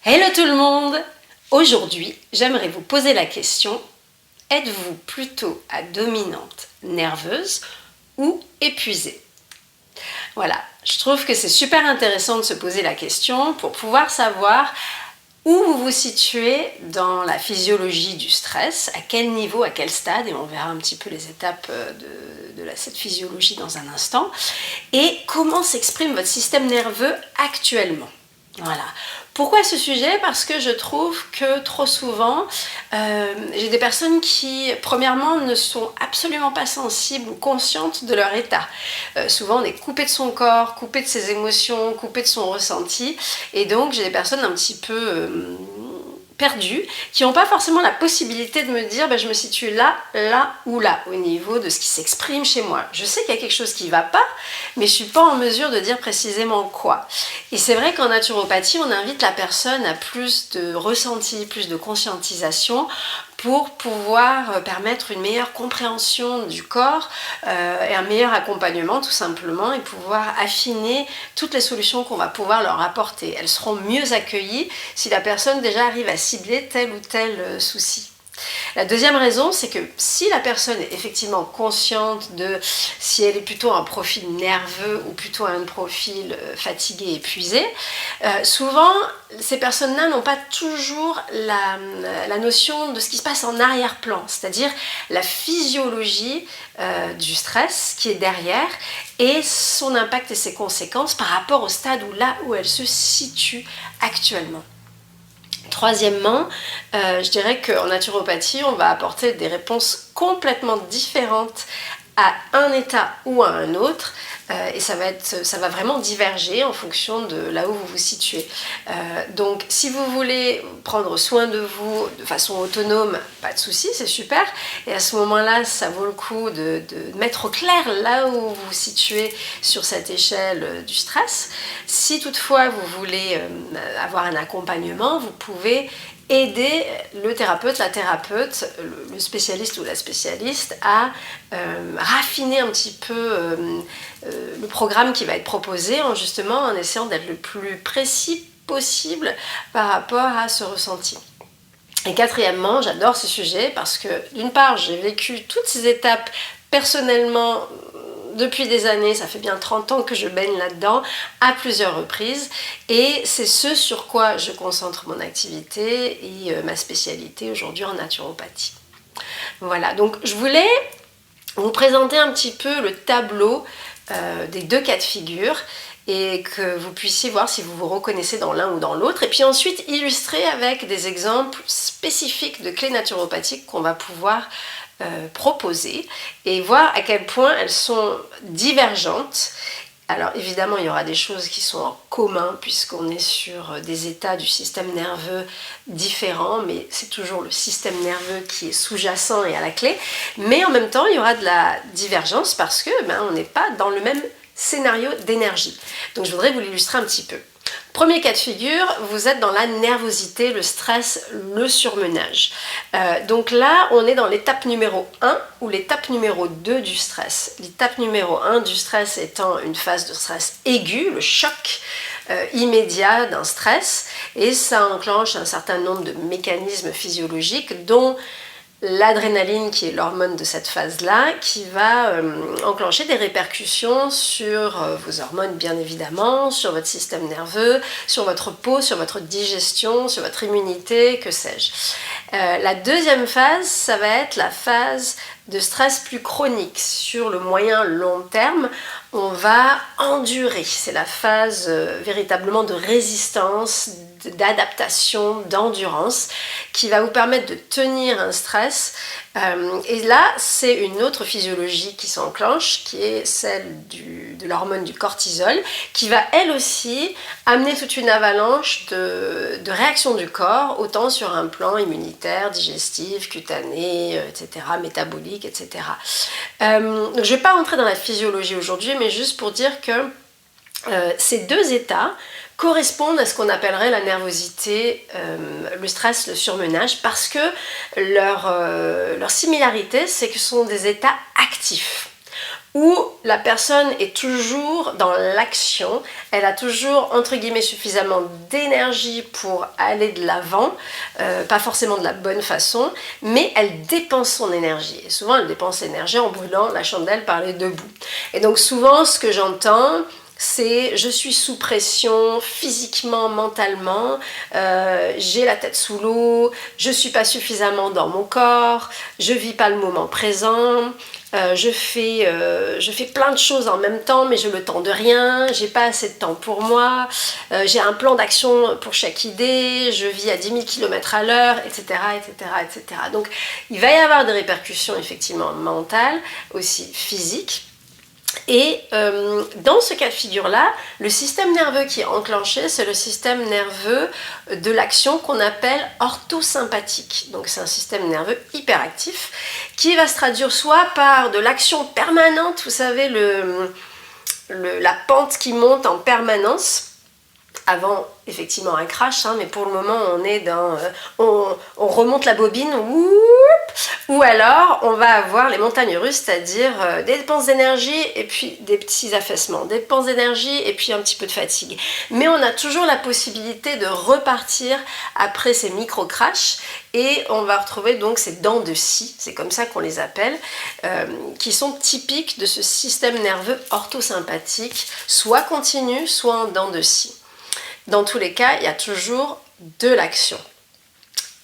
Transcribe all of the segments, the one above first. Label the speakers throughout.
Speaker 1: Hello tout le monde! Aujourd'hui, j'aimerais vous poser la question, êtes-vous plutôt à dominante nerveuse ou épuisée? Voilà, je trouve que c'est super intéressant de se poser la question pour pouvoir savoir où vous vous situez dans la physiologie du stress, à quel niveau, à quel stade, et on verra un petit peu les étapes de cette physiologie dans un instant, et comment s'exprime votre système nerveux actuellement. Voilà. Pourquoi ce sujet? Parce que je trouve que trop souvent, j'ai des personnes qui, premièrement, ne sont absolument pas sensibles ou conscientes de leur état. Souvent, on est coupé de son corps, coupé de ses émotions, coupé de son ressenti. Et donc, j'ai des personnes un petit peu perdues, qui n'ont pas forcément la possibilité de me dire je me situe là, là ou là, au niveau de ce qui s'exprime chez moi. Je sais qu'il y a quelque chose qui ne va pas, mais je ne suis pas en mesure de dire précisément quoi. Et c'est vrai qu'en naturopathie, on invite la personne à plus de ressenti, plus de conscientisation pour pouvoir permettre une meilleure compréhension du corps et un meilleur accompagnement tout simplement, et pouvoir affiner toutes les solutions qu'on va pouvoir leur apporter. Elles seront mieux accueillies si la personne déjà arrive à cibler tel ou tel souci. La deuxième raison, c'est que si la personne est effectivement consciente de si elle est plutôt un profil nerveux ou plutôt un profil fatigué, épuisé, souvent ces personnes-là n'ont pas toujours la notion de ce qui se passe en arrière-plan, c'est-à-dire la physiologie du stress qui est derrière et son impact et ses conséquences par rapport au stade où elle se situe actuellement. Troisièmement, je dirais qu'en naturopathie, on va apporter des réponses complètement différentes à un état ou à un autre, et ça va vraiment diverger en fonction de là où vous vous situez. Donc si vous voulez prendre soin de vous de façon autonome, pas de souci, c'est super, et à ce moment-là, ça vaut le coup de mettre au clair là où vous vous situez sur cette échelle du stress. Si toutefois vous voulez avoir un accompagnement, vous pouvez aider le thérapeute, la thérapeute, le spécialiste ou la spécialiste à raffiner un petit peu le programme qui va être proposé en essayant d'être le plus précis possible par rapport à ce ressenti. Et quatrièmement, j'adore ce sujet parce que d'une part, j'ai vécu toutes ces étapes personnellement depuis des années, ça fait bien 30 ans que je baigne là-dedans à plusieurs reprises, et c'est ce sur quoi je concentre mon activité et ma spécialité aujourd'hui en naturopathie. Voilà, donc je voulais vous présenter un petit peu le tableau des deux cas de figure et que vous puissiez voir si vous vous reconnaissez dans l'un ou dans l'autre, et puis ensuite illustrer avec des exemples spécifiques de clés naturopathiques qu'on va pouvoir proposer et voir à quel point elles sont divergentes. Alors évidemment, il y aura des choses qui sont en commun puisqu'on est sur des états du système nerveux différents, mais c'est toujours le système nerveux qui est sous-jacent et à la clé. Mais en même temps, il y aura de la divergence parce que on n'est pas dans le même scénario d'énergie. Donc je voudrais vous l'illustrer un petit peu. Premier cas de figure, vous êtes dans la nervosité, le stress, le surmenage. Donc là, on est dans l'étape numéro 1 ou l'étape numéro 2 du stress. L'étape numéro 1 du stress étant une phase de stress aigu, le choc immédiat d'un stress, et ça enclenche un certain nombre de mécanismes physiologiques dont l'adrénaline, qui est l'hormone de cette phase-là, qui va enclencher des répercussions sur vos hormones bien évidemment, sur votre système nerveux, sur votre peau, sur votre digestion, sur votre immunité, que sais-je. La deuxième phase, ça va être la phase de stress plus chronique. Sur le moyen long terme, on va endurer. C'est la phase véritablement de résistance, d'adaptation, d'endurance, qui va vous permettre de tenir un stress. Et là, c'est une autre physiologie qui s'enclenche, qui est celle de l'hormone du cortisol, qui va elle aussi amener toute une avalanche de réactions du corps, autant sur un plan immunitaire, digestif, cutané, etc., métabolique, etc. Je ne vais pas rentrer dans la physiologie aujourd'hui, mais juste pour dire que ces deux états correspondent à ce qu'on appellerait la nervosité, le stress, le surmenage, parce que leur similarité, c'est que ce sont des états actifs. où la personne est toujours dans l'action, elle a toujours entre guillemets suffisamment d'énergie pour aller de l'avant, pas forcément de la bonne façon, mais elle dépense son énergie. Et souvent elle dépense l'énergie en brûlant la chandelle par les deux bouts. Et donc souvent ce que j'entends, c'est je suis sous pression physiquement, mentalement, j'ai la tête sous l'eau, je suis pas suffisamment dans mon corps, je vis pas le moment présent, je fais plein de choses en même temps mais je le temps de rien, j'ai pas assez de temps pour moi, j'ai un plan d'action pour chaque idée, je vis à 10 000 km à l'heure, etc., etc., etc. Donc il va y avoir des répercussions effectivement mentales, aussi physiques. Et dans ce cas de figure-là, le système nerveux qui est enclenché, c'est le système nerveux de l'action qu'on appelle orthosympathique. Donc c'est un système nerveux hyperactif qui va se traduire soit par de l'action permanente, vous savez, la pente qui monte en permanence, avant effectivement un crash, mais pour le moment on est dans on remonte la bobine, ou alors on va avoir les montagnes russes, c'est-à-dire des dépenses d'énergie et puis des petits affaissements, des dépenses d'énergie et puis un petit peu de fatigue. Mais on a toujours la possibilité de repartir après ces micro-crashs et on va retrouver donc ces dents de scie, c'est comme ça qu'on les appelle, qui sont typiques de ce système nerveux orthosympathique, soit continu, soit en dents de scie. Dans tous les cas, il y a toujours de l'action.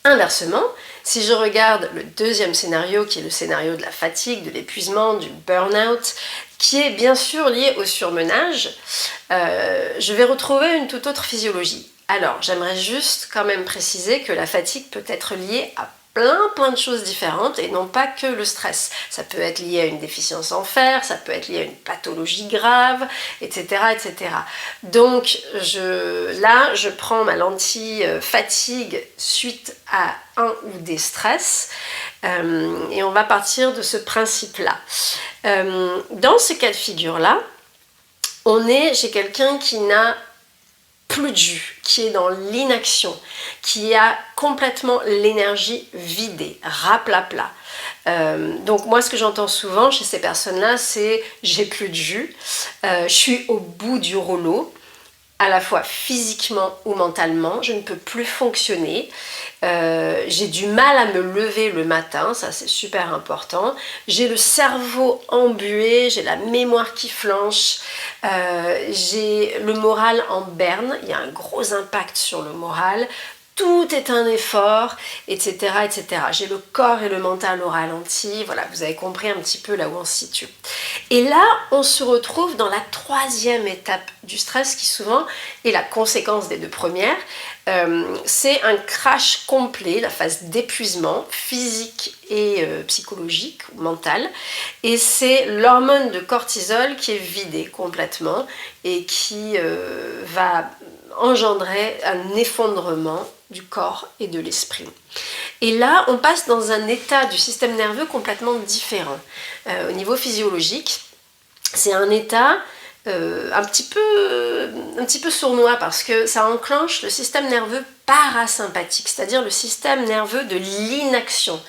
Speaker 1: Inversement, si je regarde le deuxième scénario, qui est le scénario de la fatigue, de l'épuisement, du burn-out, qui est bien sûr lié au surmenage, je vais retrouver une toute autre physiologie. Alors, j'aimerais juste quand même préciser que la fatigue peut être liée à plein de choses différentes et non pas que le stress. Ça peut être lié à une déficience en fer, ça peut être lié à une pathologie grave, etc. etc. Donc là, je prends ma lentille fatigue suite à un ou des stress et on va partir de ce principe-là. Dans ce cas de figure-là, on est chez quelqu'un qui n'a plus de jus, qui est dans l'inaction, qui a complètement l'énergie vidée, raplapla. Donc moi ce que j'entends souvent chez ces personnes-là, c'est j'ai plus de jus, je suis au bout du rouleau, à la fois physiquement ou mentalement, je ne peux plus fonctionner, j'ai du mal à me lever le matin, ça c'est super important, j'ai le cerveau embué, j'ai la mémoire qui flanche, j'ai le moral en berne, il y a un gros impact sur le moral, tout est un effort, etc., etc. J'ai le corps et le mental au ralenti, voilà, vous avez compris un petit peu là où on se situe. Et là, on se retrouve dans la troisième étape du stress qui souvent est la conséquence des deux premières. C'est un crash complet, la phase d'épuisement physique et psychologique ou mental. Et c'est l'hormone de cortisol qui est vidée complètement et qui va engendrer un effondrement du corps et de l'esprit. Et là, on passe dans un état du système nerveux complètement différent. Au niveau physiologique, c'est un état un petit peu sournois parce que ça enclenche le système nerveux parasympathique, c'est-à-dire le système nerveux de l'inaction.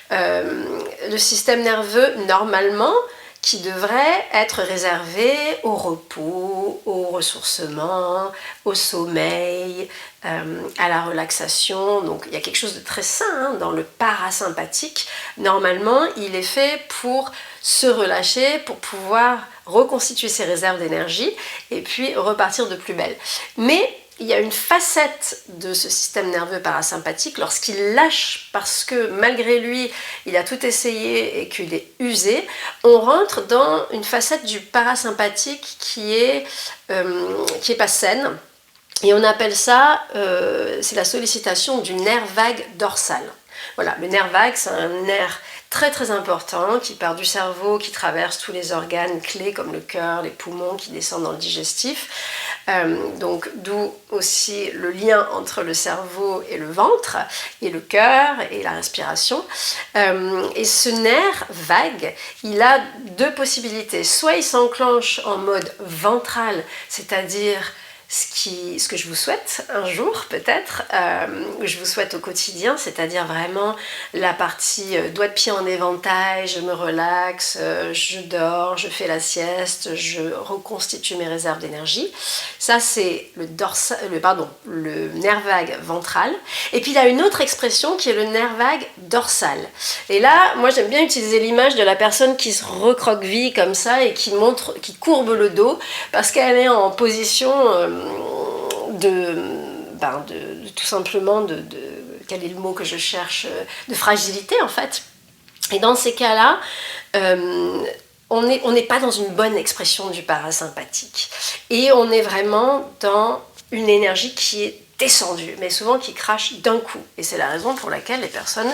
Speaker 1: Le système nerveux, normalement, qui devrait être réservé au repos, au ressourcement, au sommeil, à la relaxation. Donc il y a quelque chose de très sain dans le parasympathique. Normalement, il est fait pour se relâcher, pour pouvoir reconstituer ses réserves d'énergie et puis repartir de plus belle. Mais il y a une facette de ce système nerveux parasympathique lorsqu'il lâche parce que malgré lui, il a tout essayé et qu'il est usé, on rentre dans une facette du parasympathique qui est pas saine. Et on appelle ça, c'est la sollicitation du nerf vague dorsal. Voilà, le nerf vague, c'est un nerf très très important qui part du cerveau, qui traverse tous les organes clés comme le cœur, les poumons, qui descendent dans le digestif. Donc d'où aussi le lien entre le cerveau et le ventre, et le cœur et la respiration. Et ce nerf vague, il a deux possibilités. Soit il s'enclenche en mode ventral, c'est-à-dire ce que je vous souhaite un jour peut-être, je vous souhaite au quotidien, c'est-à-dire vraiment la partie doigt de pied en éventail, je me relaxe, je dors, je fais la sieste, je reconstitue mes réserves d'énergie. Ça c'est le nerf vague ventral. Et puis il y a une autre expression qui est le nerf vague dorsal. Et là, moi j'aime bien utiliser l'image de la personne qui se recroqueville comme ça et qui courbe le dos parce qu'elle est en position tout simplement quel est le mot que je cherche, de fragilité en fait. Et dans ces cas-là, on n'est pas dans une bonne expression du parasympathique. Et on est vraiment dans une énergie qui est descendue, mais souvent qui crache d'un coup. Et c'est la raison pour laquelle les personnes,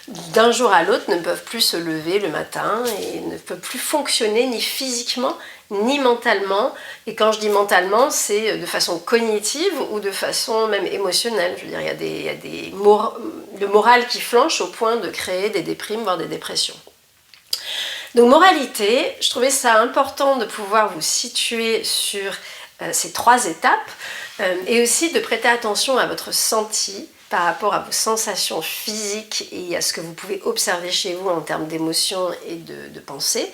Speaker 1: d'un jour à l'autre, ne peuvent plus se lever le matin et ne peuvent plus fonctionner ni physiquement, ni mentalement. Et quand je dis mentalement, c'est de façon cognitive ou de façon même émotionnelle. Je veux dire, il y a le moral qui flanche au point de créer des déprimes, voire des dépressions. Donc moralité, je trouvais ça important de pouvoir vous situer sur ces 3 étapes et aussi de prêter attention à votre ressenti par rapport à vos sensations physiques et à ce que vous pouvez observer chez vous en termes d'émotions et de pensée,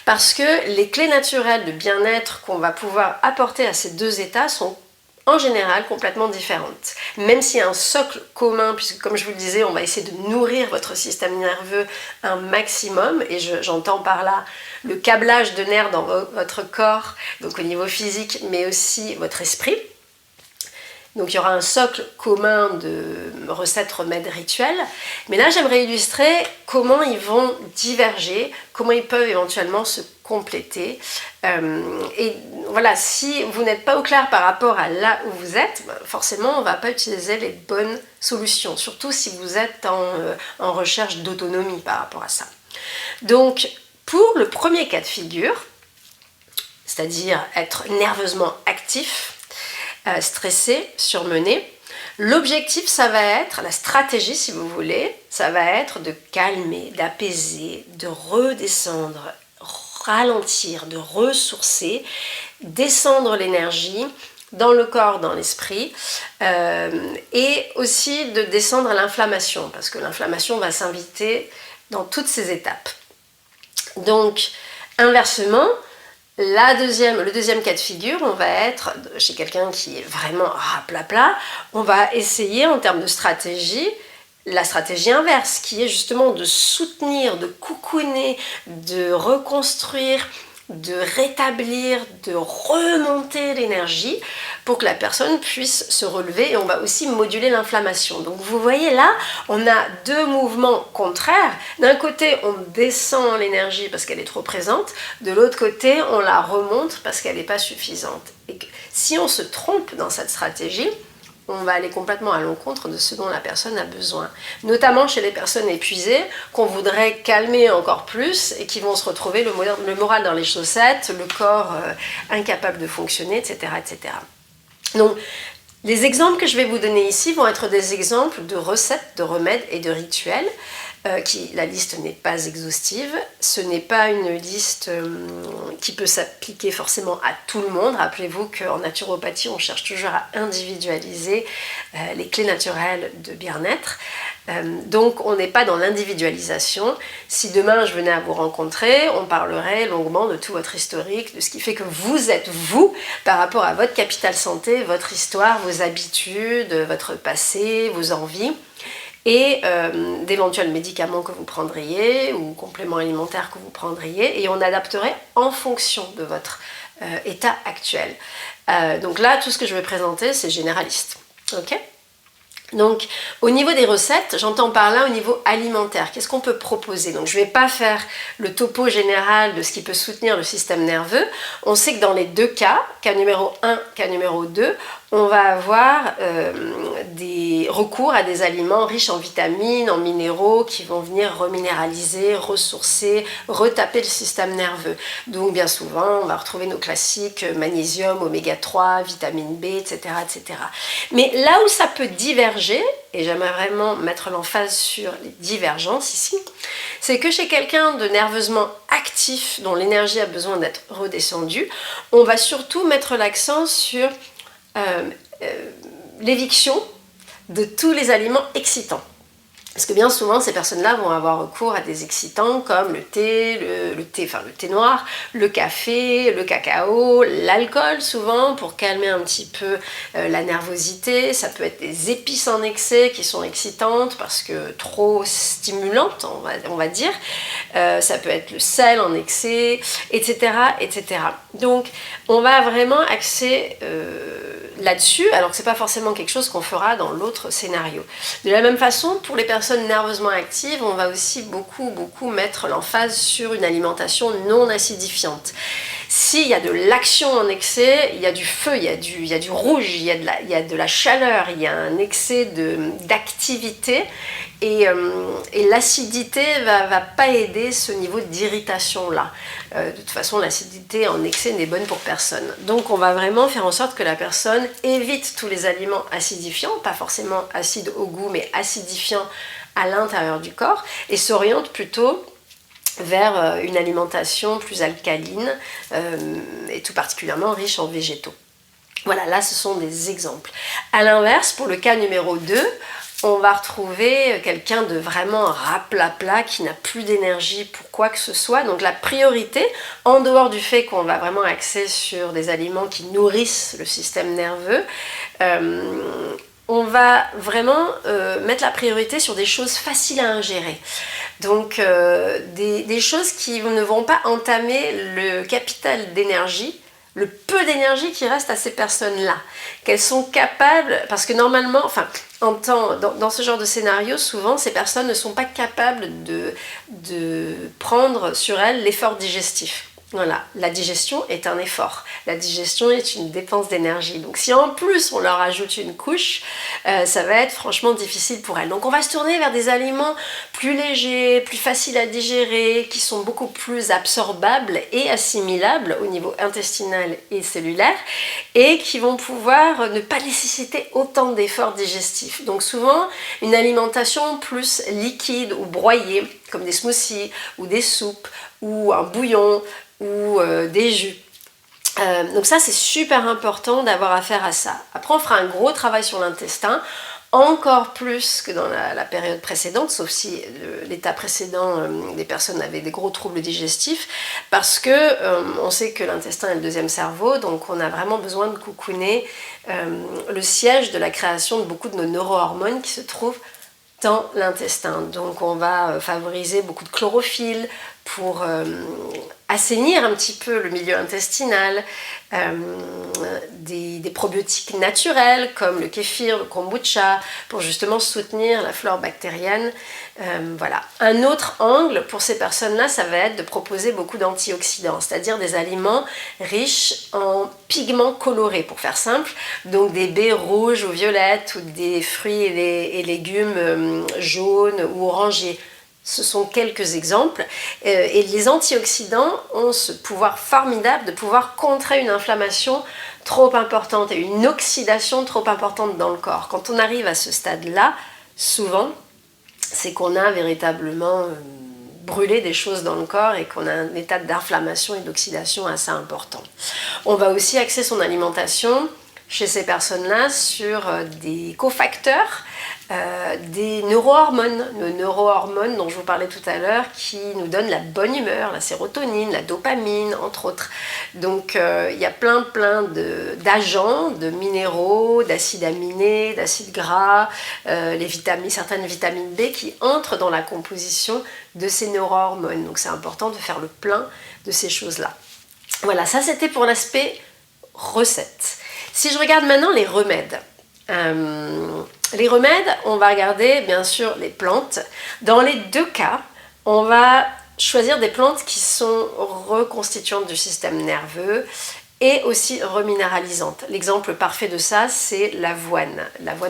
Speaker 1: parce que les clés naturelles de bien-être qu'on va pouvoir apporter à ces 2 états sont en général complètement différentes. Même s'il y a un socle commun, puisque comme je vous le disais, on va essayer de nourrir votre système nerveux un maximum, et j'entends par là le câblage de nerfs dans votre corps, donc au niveau physique, mais aussi votre esprit. Donc il y aura un socle commun de recettes, remèdes, rituels. Mais là, j'aimerais illustrer comment ils vont diverger, comment ils peuvent éventuellement se compléter. Et voilà, si vous n'êtes pas au clair par rapport à là où vous êtes, forcément, on ne va pas utiliser les bonnes solutions, surtout si vous êtes en recherche d'autonomie par rapport à ça. Donc, pour le premier cas de figure, c'est-à-dire être nerveusement actif, stressé, surmené. L'objectif, ça va être, la stratégie si vous voulez, ça va être de calmer, d'apaiser, de redescendre, ralentir, de ressourcer, descendre l'énergie dans le corps, dans l'esprit, et aussi de descendre l'inflammation, parce que l'inflammation va s'inviter dans toutes ces étapes. Donc, inversement, le deuxième cas de figure, on va être chez quelqu'un qui est vraiment raplapla, on va essayer en termes de stratégie, la stratégie inverse, qui est justement de soutenir, de cocooner, de reconstruire, de rétablir, de remonter l'énergie pour que la personne puisse se relever, et on va aussi moduler l'inflammation. Donc vous voyez là, on a 2 mouvements contraires. D'un côté, on descend l'énergie parce qu'elle est trop présente, de l'autre côté, on la remonte parce qu'elle n'est pas suffisante. Et si on se trompe dans cette stratégie, on va aller complètement à l'encontre de ce dont la personne a besoin. Notamment chez les personnes épuisées, qu'on voudrait calmer encore plus et qui vont se retrouver le moral dans les chaussettes, le corps incapable de fonctionner, etc., etc. Donc, les exemples que je vais vous donner ici vont être des exemples de recettes, de remèdes et de rituels. La liste n'est pas exhaustive, ce n'est pas une liste qui peut s'appliquer forcément à tout le monde. Rappelez-vous qu'en naturopathie, on cherche toujours à individualiser les clés naturelles de bien-être. Donc on n'est pas dans l'individualisation. Si demain je venais à vous rencontrer, on parlerait longuement de tout votre historique, de ce qui fait que vous êtes vous par rapport à votre capital santé, votre histoire, vos habitudes, votre passé, vos envies, et d'éventuels médicaments que vous prendriez ou compléments alimentaires que vous prendriez, et on adapterait en fonction de votre état actuel. Donc là, tout ce que je vais présenter, c'est généraliste. Ok ? Donc, au niveau des recettes, j'entends par là au niveau alimentaire. Qu'est-ce qu'on peut proposer? Donc, je ne vais pas faire le topo général de ce qui peut soutenir le système nerveux. On sait que dans les 2 cas, cas numéro 1, cas numéro 2, on va avoir des recours à des aliments riches en vitamines, en minéraux, qui vont venir reminéraliser, ressourcer, retaper le système nerveux. Donc, bien souvent, on va retrouver nos classiques magnésium, oméga 3, vitamine B, etc., etc. Mais là où ça peut diverger, et j'aimerais vraiment mettre l'emphase sur les divergences ici, c'est que chez quelqu'un de nerveusement actif, dont l'énergie a besoin d'être redescendue, on va surtout mettre l'accent sur l'éviction de tous les aliments excitants. Parce que bien souvent, ces personnes-là vont avoir recours à des excitants comme le thé noir, le café, le cacao, l'alcool souvent pour calmer un petit peu la nervosité. Ça peut être des épices en excès qui sont excitantes parce que trop stimulantes, on va dire. Ça peut être le sel en excès, etc., etc. Donc, on va vraiment axer là-dessus, alors que c'est pas forcément quelque chose qu'on fera dans l'autre scénario. De la même façon, pour les personnes nerveusement actives, on va aussi beaucoup mettre l'emphase sur une alimentation non acidifiante. S'il y a de l'action en excès, il y a du feu, il y a du rouge, il y a de la chaleur, il y a un excès d'activité et l'acidité va pas aider ce niveau d'irritation-là. De toute façon, l'acidité en excès n'est bonne pour personne. Donc on va vraiment faire en sorte que la personne évite tous les aliments acidifiants, pas forcément acides au goût, mais acidifiants à l'intérieur du corps, et s'oriente plutôt vers une alimentation plus alcaline et tout particulièrement riche en végétaux. Voilà, là ce sont des exemples. A l'inverse, pour le cas numéro 2, on va retrouver quelqu'un de vraiment raplapla qui n'a plus d'énergie pour quoi que ce soit. Donc la priorité, en dehors du fait qu'on va vraiment axer sur des aliments qui nourrissent le système nerveux, on va vraiment mettre la priorité sur des choses faciles à ingérer. Donc des choses qui ne vont pas entamer le capital d'énergie, le peu d'énergie qui reste à ces personnes-là. Qu'elles sont capables, parce que normalement, dans ce genre de scénario, souvent ces personnes ne sont pas capables de prendre sur elles l'effort digestif. Voilà, la digestion est un effort, la digestion est une dépense d'énergie. Donc si en plus on leur ajoute une couche, ça va être franchement difficile pour elles. Donc on va se tourner vers des aliments plus légers, plus faciles à digérer, qui sont beaucoup plus absorbables et assimilables au niveau intestinal et cellulaire, et qui vont pouvoir ne pas nécessiter autant d'efforts digestifs. Donc souvent une alimentation plus liquide ou broyée, comme des smoothies ou des soupes ou un bouillon, ou des jus. Donc ça c'est super important d'avoir affaire à ça. Après on fera un gros travail sur l'intestin, encore plus que dans la période précédente, sauf si l'état précédent des personnes avaient des gros troubles digestifs, parce que on sait que l'intestin est le deuxième cerveau, donc on a vraiment besoin de cocooner le siège de la création de beaucoup de nos neurohormones qui se trouvent dans l'intestin. Donc on va favoriser beaucoup de chlorophylle pour assainir un petit peu le milieu intestinal, des probiotiques naturels comme le kéfir, le kombucha, pour justement soutenir la flore bactérienne. Voilà. Un autre angle pour ces personnes-là, ça va être de proposer beaucoup d'antioxydants, c'est-à-dire des aliments riches en pigments colorés, pour faire simple, donc des baies rouges ou violettes ou des fruits et légumes jaunes ou orangés. Ce sont quelques exemples. Et les antioxydants ont ce pouvoir formidable de pouvoir contrer une inflammation trop importante et une oxydation trop importante dans le corps. Quand on arrive à ce stade-là, souvent, c'est qu'on a véritablement brûlé des choses dans le corps et qu'on a un état d'inflammation et d'oxydation assez important. On va aussi axer son alimentation chez ces personnes-là sur des cofacteurs, des neurohormones, nos neurohormones dont je vous parlais tout à l'heure, qui nous donnent la bonne humeur, la sérotonine, la dopamine, entre autres. Donc il y a plein d'agents, de minéraux, d'acides aminés, d'acides gras, certaines vitamines B qui entrent dans la composition de ces neurohormones. Donc c'est important de faire le plein de ces choses-là. Voilà, ça c'était pour l'aspect recette. Si je regarde maintenant les remèdes, on va regarder bien sûr les plantes. Dans les deux cas, on va choisir des plantes qui sont reconstituantes du système nerveux et aussi reminéralisantes. L'exemple parfait de ça, c'est l'avoine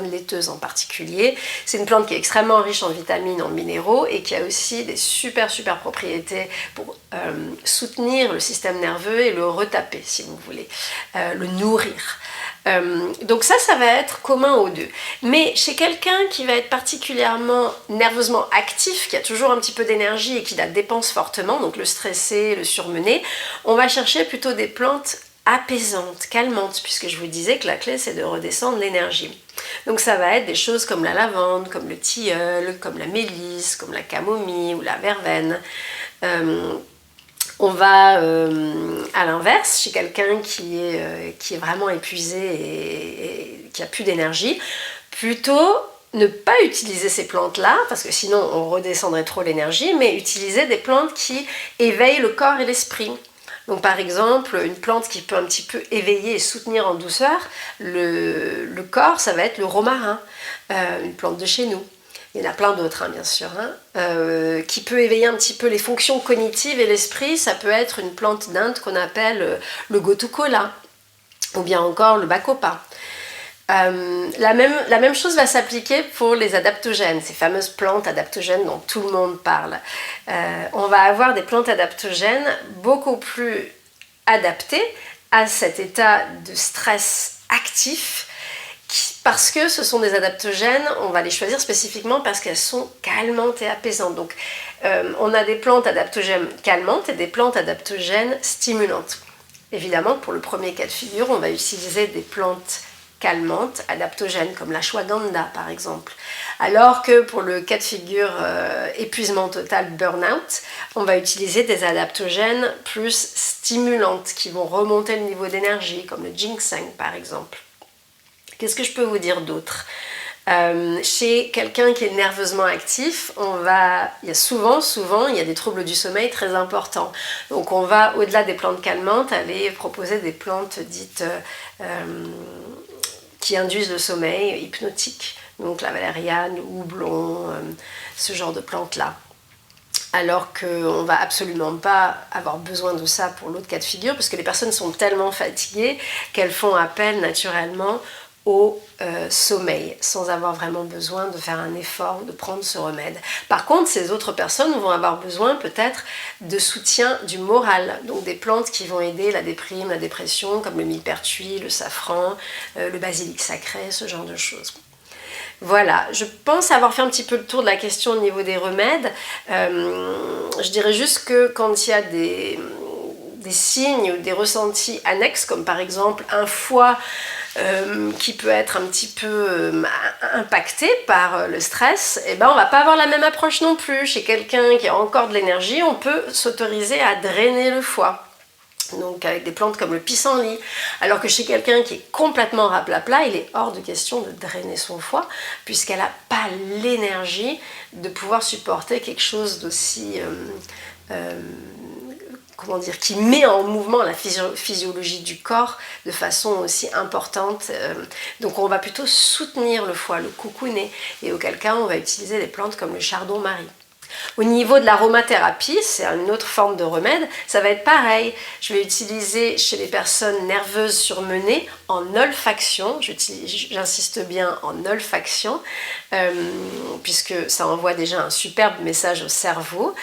Speaker 1: laiteuse en particulier. C'est une plante qui est extrêmement riche en vitamines, en minéraux et qui a aussi des super propriétés pour soutenir le système nerveux et le retaper, si vous voulez, le nourrir. Donc ça va être commun aux deux. Mais chez quelqu'un qui va être particulièrement nerveusement actif, qui a toujours un petit peu d'énergie et qui la dépense fortement, donc le stressé, le surmené, on va chercher plutôt des plantes apaisantes, calmantes, puisque je vous disais que la clé c'est de redescendre l'énergie. Donc ça va être des choses comme la lavande, comme le tilleul, comme la mélisse, comme la camomille ou la verveine. On va, à l'inverse, chez quelqu'un qui est vraiment épuisé et qui a plus d'énergie, plutôt ne pas utiliser ces plantes-là, parce que sinon on redescendrait trop l'énergie, mais utiliser des plantes qui éveillent le corps et l'esprit. Donc par exemple, une plante qui peut un petit peu éveiller et soutenir en douceur le corps, ça va être le romarin, une plante de chez nous. Il y en a plein d'autres, hein, bien sûr, qui peut éveiller un petit peu les fonctions cognitives et l'esprit. Ça peut être une plante d'Inde qu'on appelle le gotukola, ou bien encore le bacopa. La même chose va s'appliquer pour les adaptogènes, ces fameuses plantes adaptogènes dont tout le monde parle. On va avoir des plantes adaptogènes beaucoup plus adaptées à cet état de stress actif, parce que ce sont des adaptogènes, on va les choisir spécifiquement parce qu'elles sont calmantes et apaisantes. Donc on a des plantes adaptogènes calmantes et des plantes adaptogènes stimulantes. Évidemment, pour le premier cas de figure, on va utiliser des plantes calmantes, adaptogènes, comme l'ashwagandha par exemple. Alors que pour le cas de figure épuisement total, burn-out, on va utiliser des adaptogènes plus stimulantes qui vont remonter le niveau d'énergie, comme le ginseng par exemple. Qu'est-ce que je peux vous dire d'autre ? Chez quelqu'un qui est nerveusement actif, il y a souvent, il y a des troubles du sommeil très importants. Donc on va, au-delà des plantes calmantes, aller proposer des plantes dites qui induisent le sommeil, hypnotiques. Donc la valériane, le houblon, ce genre de plantes-là. Alors qu'on ne va absolument pas avoir besoin de ça pour l'autre cas de figure, parce que les personnes sont tellement fatiguées qu'elles font appel naturellement au sommeil, sans avoir vraiment besoin de faire un effort, de prendre ce remède. Par contre, ces autres personnes vont avoir besoin peut-être de soutien du moral, donc des plantes qui vont aider la déprime, la dépression, comme le millepertuis, le safran, le basilic sacré, ce genre de choses. Voilà, je pense avoir fait un petit peu le tour de la question au niveau des remèdes. Je dirais juste que quand il y a des signes ou des ressentis annexes, comme par exemple un foie qui peut être un petit peu impacté par le stress, on ne va pas avoir la même approche non plus. Chez quelqu'un qui a encore de l'énergie, on peut s'autoriser à drainer le foie. Donc avec des plantes comme le pissenlit, alors que chez quelqu'un qui est complètement raplapla, il est hors de question de drainer son foie, puisqu'elle n'a pas l'énergie de pouvoir supporter quelque chose d'aussi... qui met en mouvement la physiologie du corps de façon aussi importante. Donc on va plutôt soutenir le foie, le coucouner, et auquel cas on va utiliser des plantes comme le chardon-marie. Au niveau de l'aromathérapie, c'est une autre forme de remède, ça va être pareil. Je vais utiliser chez les personnes nerveuses surmenées en olfaction, j'insiste bien en olfaction, puisque ça envoie déjà un superbe message au cerveau.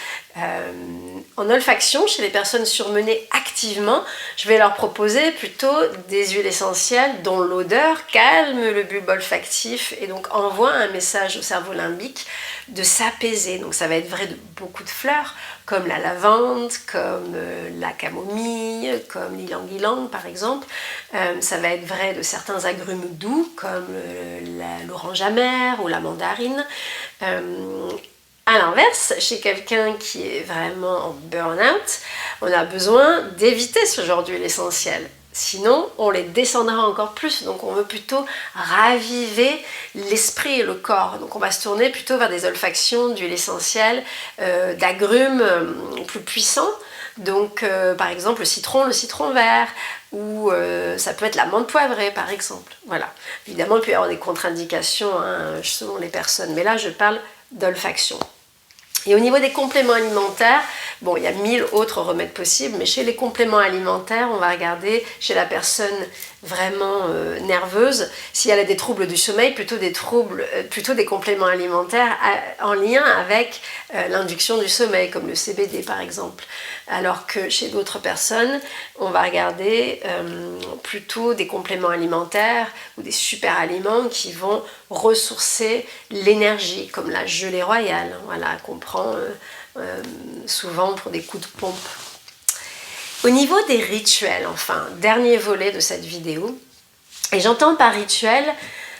Speaker 1: En olfaction, chez les personnes surmenées activement, je vais leur proposer plutôt des huiles essentielles dont l'odeur calme le bulbe olfactif et donc envoie un message au cerveau limbique de s'apaiser. Donc ça va être vrai de beaucoup de fleurs, comme la lavande, comme la camomille, comme l'ylang-ylang par exemple. Ça va être vrai de certains agrumes doux, comme l'orange amère ou la mandarine. À l'inverse, chez quelqu'un qui est vraiment en burn-out, on a besoin d'éviter ce genre d'huile essentielle. Sinon, on les descendra encore plus. Donc on veut plutôt raviver l'esprit et le corps. Donc on va se tourner plutôt vers des olfactions d'huile essentielle, d'agrumes plus puissants. Donc par exemple le citron vert, ou ça peut être la menthe poivrée par exemple. Voilà. Évidemment, il peut y avoir des contre-indications selon les personnes, mais là je parle d'olfaction. Et au niveau des compléments alimentaires, bon, il y a 1000 autres remèdes possibles, mais chez les compléments alimentaires, on va regarder chez la personne vraiment nerveuse, si elle a des troubles du sommeil, plutôt des compléments alimentaires en lien avec l'induction du sommeil, comme le CBD par exemple. Alors que chez d'autres personnes, on va regarder plutôt des compléments alimentaires ou des super aliments qui vont ressourcer l'énergie, comme la gelée royale, voilà, qu'on prend souvent pour des coups de pompe. Au niveau des rituels, enfin, dernier volet de cette vidéo, et j'entends par rituel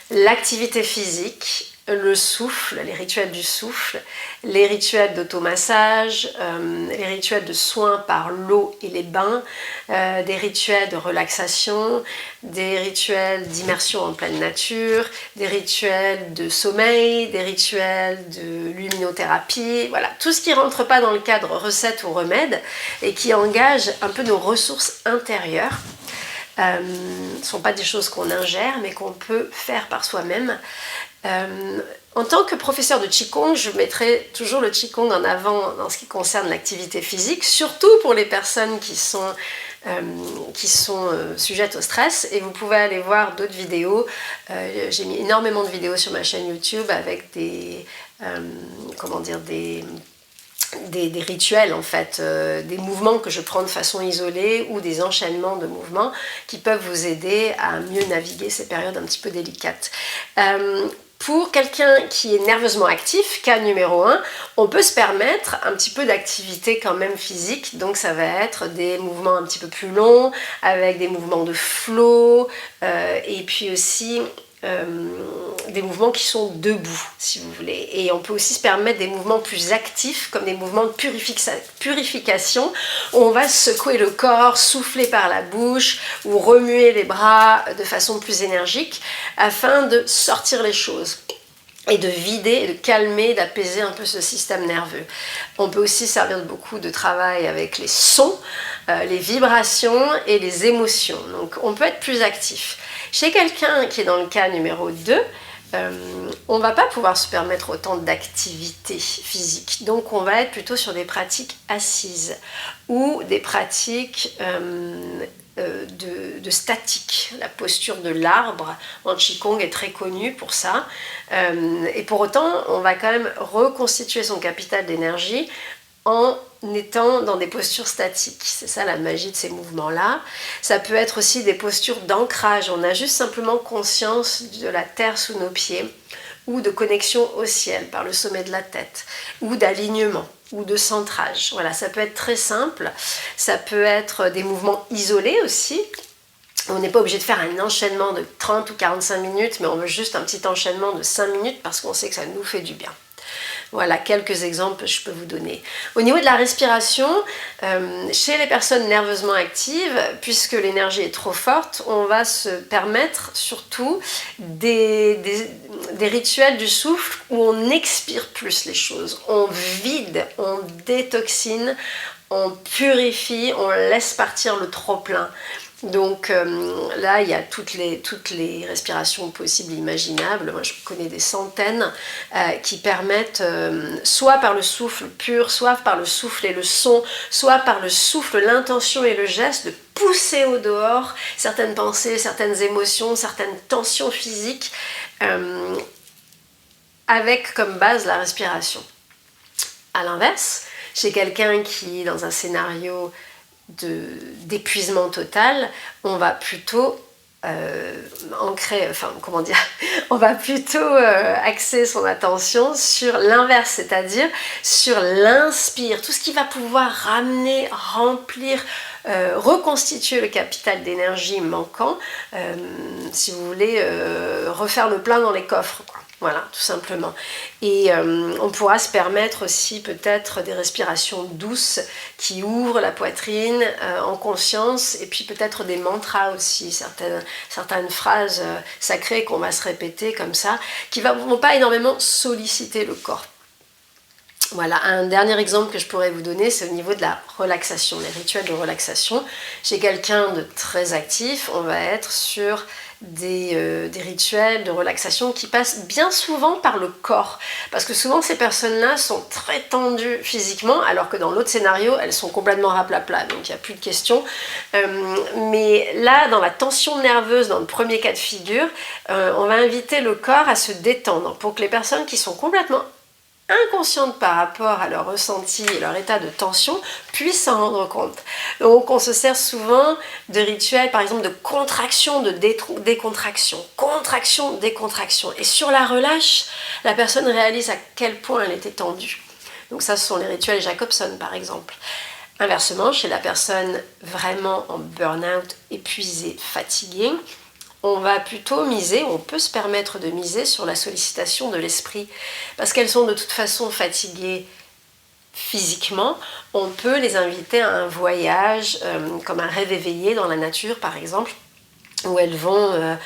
Speaker 1: l'activité physique, le souffle, les rituels du souffle, les rituels d'automassage, les rituels de soins par l'eau et les bains, des rituels de relaxation, des rituels d'immersion en pleine nature, des rituels de sommeil, des rituels de luminothérapie, voilà, tout ce qui ne rentre pas dans le cadre recette ou remède et qui engage un peu nos ressources intérieures. Ce ne sont pas des choses qu'on ingère mais qu'on peut faire par soi-même. En tant que professeur de Qigong, je mettrai toujours le Qigong en avant dans ce qui concerne l'activité physique, surtout pour les personnes qui sont sujettes au stress. Et vous pouvez aller voir d'autres vidéos. J'ai mis énormément de vidéos sur ma chaîne YouTube avec des rituels en fait, des mouvements que je prends de façon isolée ou des enchaînements de mouvements qui peuvent vous aider à mieux naviguer ces périodes un petit peu délicates. Pour quelqu'un qui est nerveusement actif, cas numéro 1, on peut se permettre un petit peu d'activité quand même physique, donc ça va être des mouvements un petit peu plus longs, avec des mouvements de flow, et puis aussi des mouvements qui sont debout, si vous voulez. Et on peut aussi se permettre des mouvements plus actifs, comme des mouvements de purification, où on va secouer le corps, souffler par la bouche, ou remuer les bras de façon plus énergique, afin de sortir les choses et de vider, de calmer, d'apaiser un peu ce système nerveux. On peut aussi servir beaucoup de travail avec les sons, les vibrations et les émotions. Donc on peut être plus actif. Chez quelqu'un qui est dans le cas numéro 2, on ne va pas pouvoir se permettre autant d'activité physique. Donc on va être plutôt sur des pratiques assises ou des pratiques de statique. La posture de l'arbre en Qigong est très connue pour ça. Et pour autant, on va quand même reconstituer son capital d'énergie en étant dans des postures statiques. C'est ça la magie de ces mouvements-là. Ça peut être aussi des postures d'ancrage. On a juste simplement conscience de la terre sous nos pieds ou de connexion au ciel par le sommet de la tête ou d'alignement ou de centrage. Voilà, ça peut être très simple. Ça peut être des mouvements isolés aussi. On n'est pas obligé de faire un enchaînement de 30 ou 45 minutes, mais on veut juste un petit enchaînement de 5 minutes parce qu'on sait que ça nous fait du bien. Voilà quelques exemples que je peux vous donner. Au niveau de la respiration, chez les personnes nerveusement actives, puisque l'énergie est trop forte, on va se permettre surtout des rituels du souffle où on expire plus les choses. On vide, on détoxine, on purifie, on laisse partir le trop-plein. Donc là, il y a toutes les respirations possibles et imaginables. Moi, je connais des centaines qui permettent, soit par le souffle pur, soit par le souffle et le son, soit par le souffle, l'intention et le geste, de pousser au dehors certaines pensées, certaines émotions, certaines tensions physiques, avec comme base la respiration. À l'inverse, chez quelqu'un qui est dans un scénario d'épuisement total, on va plutôt axer son attention sur l'inverse, c'est-à-dire sur l'inspire, tout ce qui va pouvoir ramener, remplir, reconstituer le capital d'énergie manquant, si vous voulez refaire le plein dans les coffres, quoi. Voilà, tout simplement. Et on pourra se permettre aussi peut-être des respirations douces qui ouvrent la poitrine en conscience, et puis peut-être des mantras aussi, certaines phrases sacrées qu'on va se répéter comme ça, qui ne vont pas énormément solliciter le corps. Voilà, un dernier exemple que je pourrais vous donner, c'est au niveau de la relaxation, les rituels de relaxation. Chez quelqu'un de très actif, on va être sur des rituels de relaxation qui passent bien souvent par le corps. Parce que souvent, ces personnes-là sont très tendues physiquement, alors que dans l'autre scénario, elles sont complètement raplapla, donc il n'y a plus de question. Mais là, dans la tension nerveuse, dans le premier cas de figure, on va inviter le corps à se détendre pour que les personnes qui sont complètement inconscientes par rapport à leur ressenti et leur état de tension puissent s'en rendre compte. Donc on se sert souvent de rituels, par exemple de contraction, de décontraction, contraction, décontraction. Et sur la relâche, la personne réalise à quel point elle était tendue. Donc ça, ce sont les rituels Jacobson, par exemple. Inversement, chez la personne vraiment en burn-out, épuisée, fatiguée, on va plutôt miser, on peut se permettre de miser sur la sollicitation de l'esprit. Parce qu'elles sont de toute façon fatiguées physiquement, on peut les inviter à un voyage, comme un rêve éveillé dans la nature par exemple, où elles vont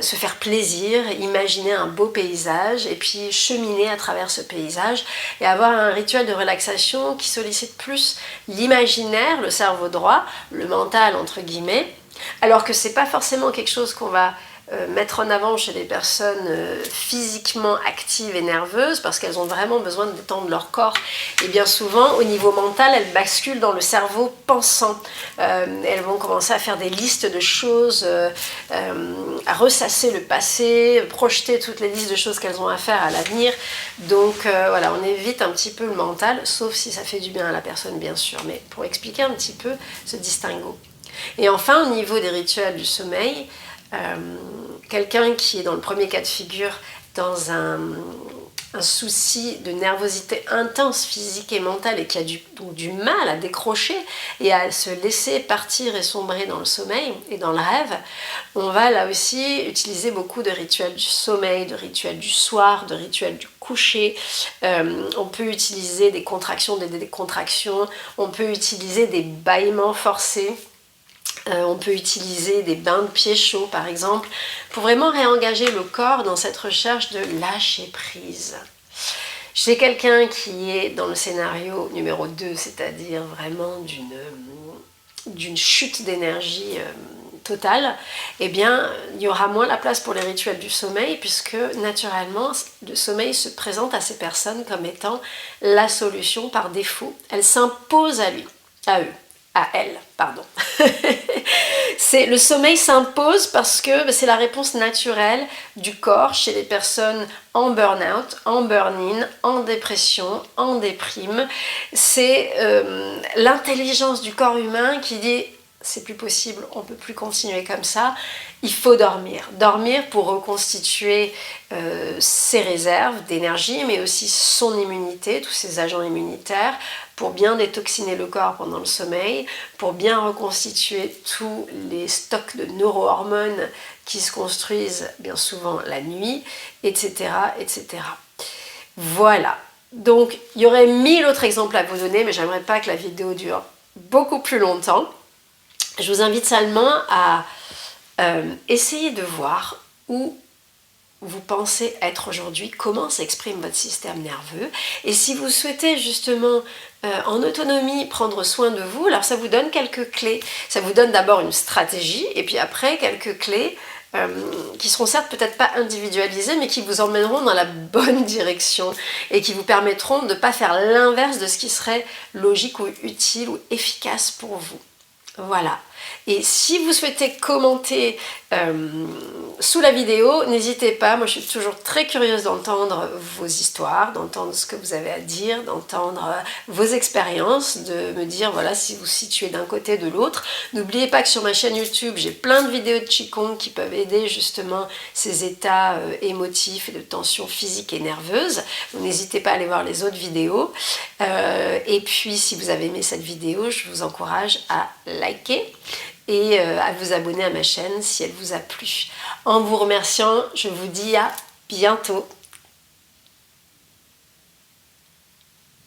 Speaker 1: se faire plaisir, imaginer un beau paysage et puis cheminer à travers ce paysage et avoir un rituel de relaxation qui sollicite plus l'imaginaire, le cerveau droit, le mental entre guillemets, alors que c'est pas forcément quelque chose qu'on va mettre en avant chez les personnes physiquement actives et nerveuses parce qu'elles ont vraiment besoin de détendre leur corps. Et bien souvent, au niveau mental, elles basculent dans le cerveau pensant. Elles vont commencer à faire des listes de choses, à ressasser le passé, projeter toutes les listes de choses qu'elles ont à faire à l'avenir. Donc voilà, on évite un petit peu le mental, sauf si ça fait du bien à la personne, bien sûr. Mais pour expliquer un petit peu ce distinguo. Et enfin, au niveau des rituels du sommeil, quelqu'un qui est dans le premier cas de figure dans un souci de nervosité intense physique et mentale et qui a du mal à décrocher et à se laisser partir et sombrer dans le sommeil et dans le rêve, on va là aussi utiliser beaucoup de rituels du sommeil, de rituels du soir, de rituels du coucher. On peut utiliser des contractions, des décontractions, on peut utiliser des bâillements forcés. On peut utiliser des bains de pieds chauds par exemple pour vraiment réengager le corps dans cette recherche de lâcher prise. Chez quelqu'un qui est dans le scénario numéro 2, c'est-à-dire vraiment d'une chute d'énergie totale, eh bien il y aura moins la place pour les rituels du sommeil puisque naturellement le sommeil se présente à ces personnes comme étant la solution par défaut. Elle s'impose à lui, à eux. À elle, pardon. Le sommeil s'impose parce que c'est la réponse naturelle du corps chez les personnes en burn-out, en burn-in, en dépression, en déprime. C'est l'intelligence du corps humain qui dit c'est plus possible, on ne peut plus continuer comme ça, il faut dormir. Dormir pour reconstituer ses réserves d'énergie, mais aussi son immunité, tous ses agents immunitaires, pour bien détoxiner le corps pendant le sommeil, pour bien reconstituer tous les stocks de neurohormones qui se construisent bien souvent la nuit, etc., etc. Voilà. Donc, il y aurait 1000 autres exemples à vous donner, mais j'aimerais pas que la vidéo dure beaucoup plus longtemps. Je vous invite seulement à essayer de voir où vous pensez être aujourd'hui, comment s'exprime votre système nerveux. Et si vous souhaitez justement en autonomie prendre soin de vous, alors ça vous donne quelques clés. Ça vous donne d'abord une stratégie et puis après quelques clés qui seront certes peut-être pas individualisées, mais qui vous emmèneront dans la bonne direction et qui vous permettront de ne pas faire l'inverse de ce qui serait logique ou utile ou efficace pour vous. Voilà. Et si vous souhaitez commenter sous la vidéo, n'hésitez pas, moi je suis toujours très curieuse d'entendre vos histoires, d'entendre ce que vous avez à dire, d'entendre vos expériences, de me dire voilà si vous vous situez d'un côté de l'autre. N'oubliez pas que sur ma chaîne YouTube, j'ai plein de vidéos de Qigong qui peuvent aider justement ces états émotifs et de tension physique et nerveuse. Donc n'hésitez pas à aller voir les autres vidéos. Et puis si vous avez aimé cette vidéo, je vous encourage à liker et à vous abonner à ma chaîne si elle vous a plu. En vous remerciant, je vous dis à bientôt.